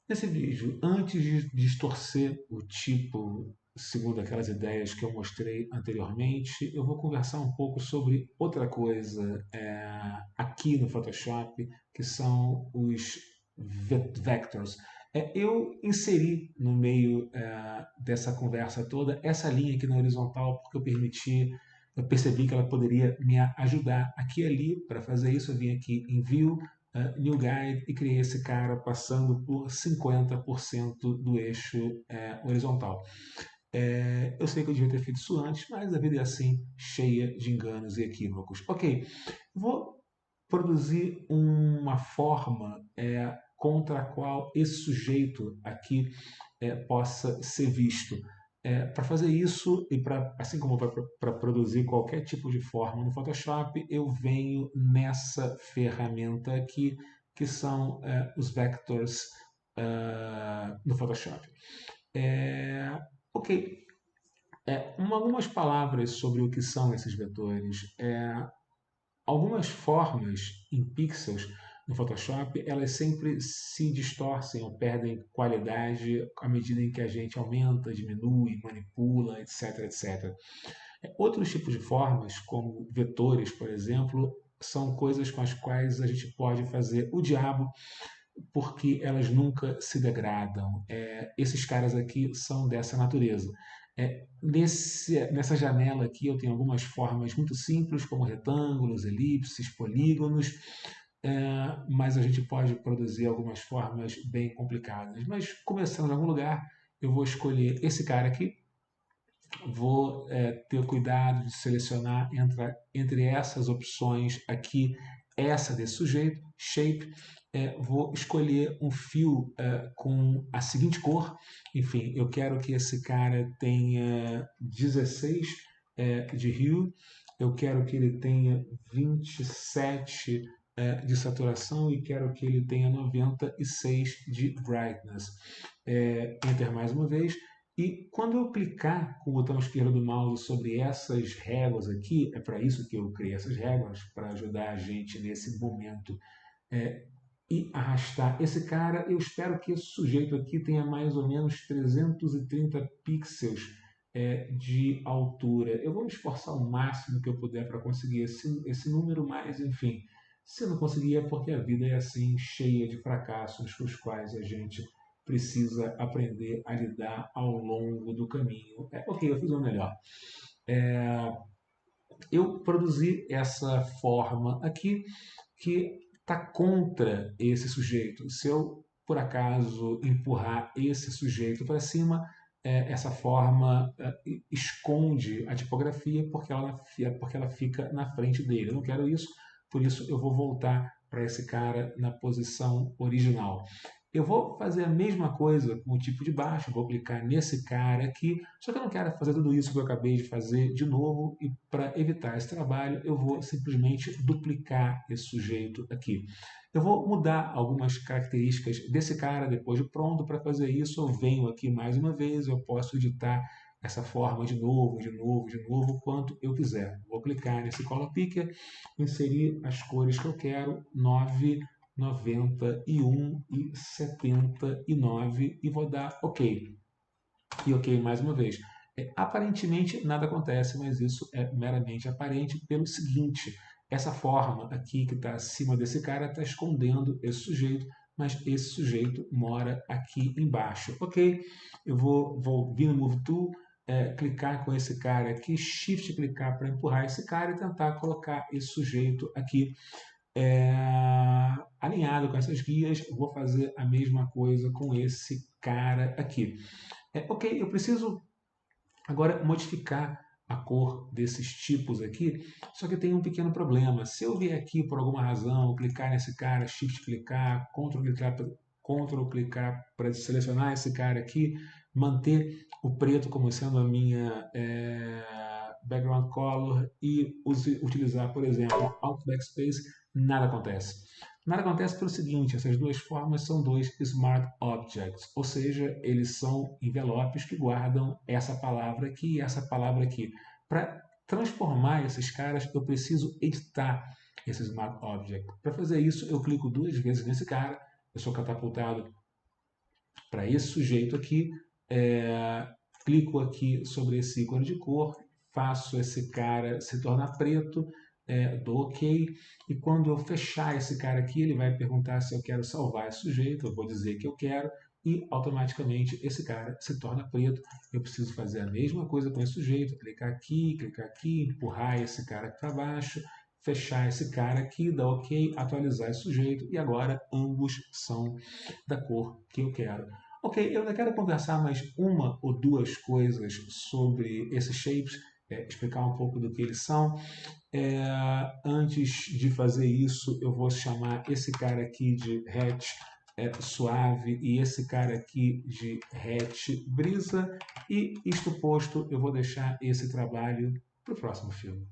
Nesse vídeo, antes de distorcer o tipo segundo aquelas ideias que eu mostrei anteriormente, eu vou conversar um pouco sobre outra coisa aqui no Photoshop, que são os vectors. Eu inseri no meio dessa conversa toda essa linha aqui na horizontal porque eu percebi que ela poderia me ajudar aqui e ali. Para fazer isso, eu vim aqui em View, New Guide e criei esse cara passando por 50% do eixo horizontal. Eu sei que eu devia ter feito isso antes, mas a vida é assim, cheia de enganos e equívocos. Ok, vou produzir uma forma contra a qual esse sujeito aqui possa ser visto. Para fazer isso, e assim como para produzir qualquer tipo de forma no Photoshop, eu venho nessa ferramenta aqui, que são os vectors no Photoshop. Ok, algumas palavras sobre o que são esses vetores. Algumas formas em pixels no Photoshop, elas sempre se distorcem ou perdem qualidade à medida em que a gente aumenta, diminui, manipula, etc, etc. Outros tipos de formas, como vetores, por exemplo, são coisas com as quais a gente pode fazer o diabo porque elas nunca se degradam. Esses caras aqui são dessa natureza. Nessa janela aqui eu tenho algumas formas muito simples, como retângulos, elipses, polígonos, mas a gente pode produzir algumas formas bem complicadas. Mas começando em algum lugar, eu vou escolher esse cara aqui, vou ter cuidado de selecionar entre essas opções aqui, essa desse sujeito, shape, vou escolher um fio com a seguinte cor. Enfim, eu quero que esse cara tenha 16 de hue, eu quero que ele tenha 27 de saturação e quero que ele tenha 96 de brightness. Enter mais uma vez. E quando eu clicar com o botão esquerdo do mouse sobre essas réguas aqui, é para isso que eu criei essas réguas, para ajudar a gente nesse momento, é, e arrastar esse cara, eu espero que esse sujeito aqui tenha mais ou menos 330 pixels de altura. Eu vou me esforçar o máximo que eu puder para conseguir esse número, mas enfim, se eu não conseguir é porque a vida é assim, cheia de fracassos com os quais a gente precisa aprender a lidar ao longo do caminho. Ok, eu fiz o melhor. É, eu produzi essa forma aqui que está contra esse sujeito. Se eu, por acaso, empurrar esse sujeito para cima, essa forma esconde a tipografia porque ela fica na frente dele. Eu não quero isso, por isso eu vou voltar para esse cara na posição original. Eu vou fazer a mesma coisa com o tipo de baixo, vou clicar nesse cara aqui, só que eu não quero fazer tudo isso que eu acabei de fazer de novo, e para evitar esse trabalho, eu vou simplesmente duplicar esse sujeito aqui. Eu vou mudar algumas características desse cara depois de pronto. Para fazer isso, eu venho aqui mais uma vez, eu posso editar essa forma de novo, de novo, de novo, quanto eu quiser. Vou clicar nesse Color Picker, inserir as cores que eu quero, 9, 91 e 79, e vou dar OK. E OK mais uma vez. Aparentemente nada acontece, mas isso é meramente aparente pelo seguinte: essa forma aqui que está acima desse cara está escondendo esse sujeito, mas esse sujeito mora aqui embaixo. Ok, eu vou vir no Move Tool, clicar com esse cara aqui, Shift clicar para empurrar esse cara e tentar colocar esse sujeito aqui é, alinhado com essas guias. Vou fazer a mesma coisa com esse cara aqui. Ok, eu preciso agora modificar a cor desses tipos aqui, só que tem um pequeno problema. Se eu vier aqui por alguma razão, clicar nesse cara, Shift clicar, Ctrl clicar para selecionar esse cara aqui, manter o preto como sendo a minha background color e utilizar, por exemplo, Alt Backspace, nada acontece. Nada acontece pelo seguinte: essas duas formas são dois Smart Objects, ou seja, eles são envelopes que guardam essa palavra aqui e essa palavra aqui. Para transformar esses caras, eu preciso editar esse Smart Object. Para fazer isso, eu clico duas vezes nesse cara, eu sou catapultado Para esse sujeito aqui, clico aqui sobre esse ícone de cor, faço esse cara se tornar preto, dou OK, e quando eu fechar esse cara aqui, ele vai perguntar se eu quero salvar esse sujeito, eu vou dizer que eu quero, e automaticamente esse cara se torna preto. Eu preciso fazer a mesma coisa com esse sujeito, clicar aqui, empurrar esse cara aqui para baixo, fechar esse cara aqui, dar OK, atualizar esse sujeito, e agora ambos são da cor que eu quero. Ok, eu ainda quero conversar mais uma ou duas coisas sobre esses shapes, explicar um pouco do que eles são. Antes de fazer isso, eu vou chamar esse cara aqui de hatch suave e esse cara aqui de hatch brisa. E isto posto, eu vou deixar esse trabalho para o próximo filme.